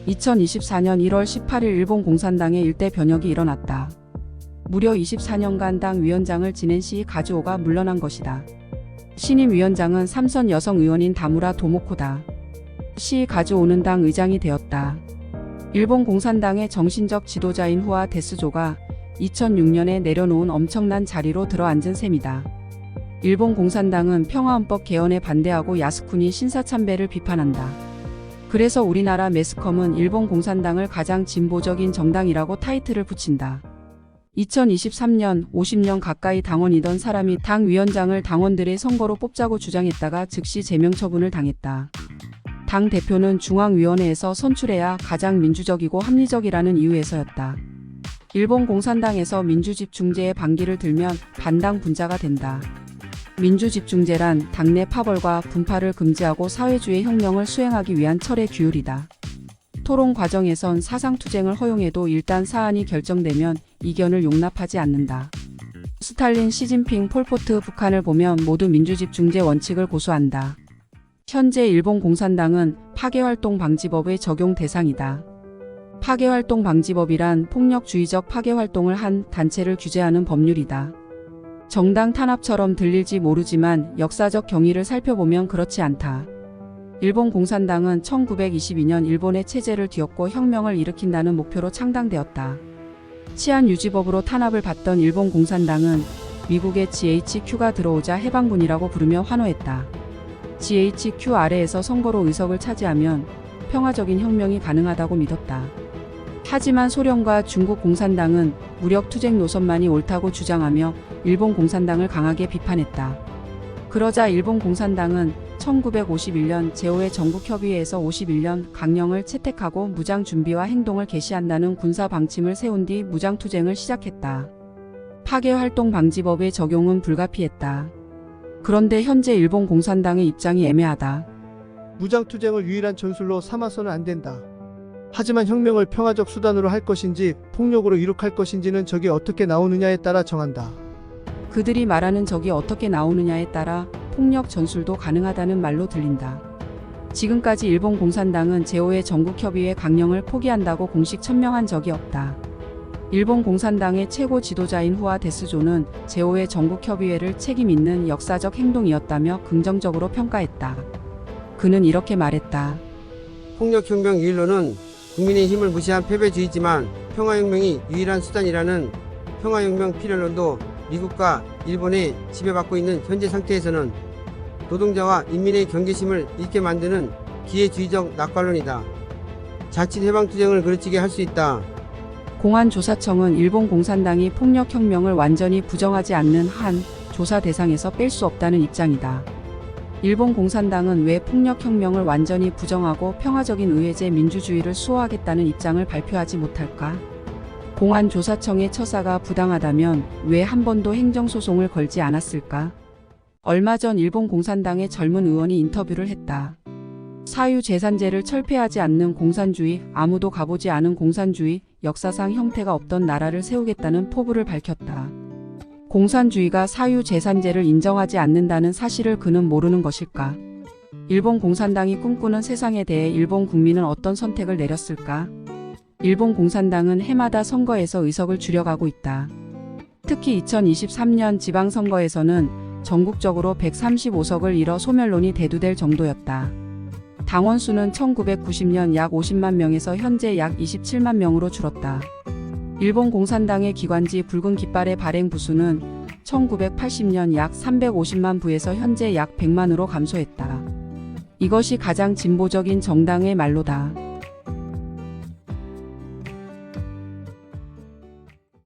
2024년 1월 18일 일본 공산당의 일대 변혁이 일어났다. 무려 24년간 당 위원장을 지낸 시이 가즈오가 물러난 것이다. 신임 위원장은 삼선 여성 의원인 다무라 도모코다. 시이 가즈오는 당 의장이 되었다. 일본 공산당의 정신적 지도자인 후아 데스조가 2006년에 내려놓은 엄청난 자리로 들어앉은 셈이다. 일본 공산당은 평화헌법 개헌에 반대하고 야스쿠니 신사참배를 비판한다. 그래서 우리나라 매스컴은 일본 공산당을 가장 진보적인 정당이라고 타이틀을 붙인다. 2023년 50년 가까이 당원이던 사람이 당 위원장을 당원들의 선거로 뽑자고 주장했다가 즉시 제명 처분을 당했다. 당 대표는 중앙위원회에서 선출해야 가장 민주적이고 합리적이라는 이유에서였다. 일본 공산당에서 민주집중제의 반기를 들면 반당 분자가 된다. 민주집중제란 당내 파벌과 분파를 금지하고 사회주의 혁명을 수행하기 위한 철의 규율이다. 토론 과정에선 사상투쟁을 허용해도 일단 사안이 결정되면 이견을 용납하지 않는다. 스탈린, 시진핑, 폴포트, 북한을 보면 모두 민주집중제 원칙을 고수한다. 현재 일본 공산당은 파괴활동방지법의 적용 대상이다. 파괴활동방지법이란 폭력주의적 파괴활동을 한 단체를 규제하는 법률이다. 정당 탄압처럼 들릴지 모르지만 역사적 경위를 살펴보면 그렇지 않다. 일본 공산당은 1922년 일본의 체제를 뒤엎고 혁명을 일으킨다는 목표로 창당되었다. 치안유지법으로 탄압을 받던 일본 공산당은 미국의 GHQ가 들어오자 해방군이라고 부르며 환호했다. GHQ 아래에서 선거로 의석을 차지하면 평화적인 혁명이 가능하다고 믿었다. 하지만 소련과 중국 공산당은 무력투쟁 노선만이 옳다고 주장하며 일본 공산당을 강하게 비판했다. 그러자 일본 공산당은 1951년 제5회 전국협의회에서 51년 강령을 채택하고 무장준비와 행동을 개시한다는 군사방침을 세운 뒤 무장투쟁을 시작했다. 파괴활동방지법의 적용은 불가피했다. 그런데 현재 일본 공산당의 입장이 애매하다. 무장투쟁을 유일한 전술로 삼아서는 안 된다. 하지만 혁명을 평화적 수단으로 할 것인지 폭력으로 이룩할 것인지는 적이 어떻게 나오느냐에 따라 정한다. 그들이 말하는 적이 어떻게 나오느냐에 따라 폭력 전술도 가능하다는 말로 들린다. 지금까지 일본 공산당은 제5회 전국협의회 강령을 포기한다고 공식 천명한 적이 없다. 일본 공산당의 최고 지도자인 후아 데스조는 제5회 전국협의회를 책임 있는 역사적 행동이었다며 긍정적으로 평가했다. 그는 이렇게 말했다. 폭력혁명 유일로는 국민의 힘을 무시한 패배주의지만 평화혁명이 유일한 수단이라는 평화혁명 필연론도 미국과 일본에 지배받고 있는 현재 상태에서는 노동자와 인민의 경계심을 잃게 만드는 기회주의적 낙관론이다. 자칫 해방투쟁을 그르치게 할 수 있다. 공안조사청은 일본 공산당이 폭력혁명을 완전히 부정하지 않는 한 조사 대상에서 뺄 수 없다는 입장이다. 일본 공산당은 왜 폭력혁명을 완전히 부정하고 평화적인 의회제 민주주의를 수호하겠다는 입장을 발표하지 못할까? 공안조사청의 처사가 부당하다면 왜 한 번도 행정소송을 걸지 않았을까? 얼마 전 일본 공산당의 젊은 의원이 인터뷰를 했다. 사유재산제를 철폐하지 않는 공산주의, 아무도 가보지 않은 공산주의, 역사상 형태가 없던 나라를 세우겠다는 포부를 밝혔다. 공산주의가 사유재산제를 인정하지 않는다는 사실을 그는 모르는 것일까? 일본 공산당이 꿈꾸는 세상에 대해 일본 국민은 어떤 선택을 내렸을까? 일본 공산당은 해마다 선거에서 의석을 줄여가고 있다. 특히 2023년 지방선거에서는 전국적으로 135석을 잃어 소멸론이 대두될 정도였다. 당원 수는 1990년 약 50만 명에서 현재 약 27만 명으로 줄었다. 일본 공산당의 기관지 붉은 깃발의 발행 부수는 1980년 약 350만 부에서 현재 약 100만으로 감소했다. 이것이 가장 진보적인 정당의 말로다.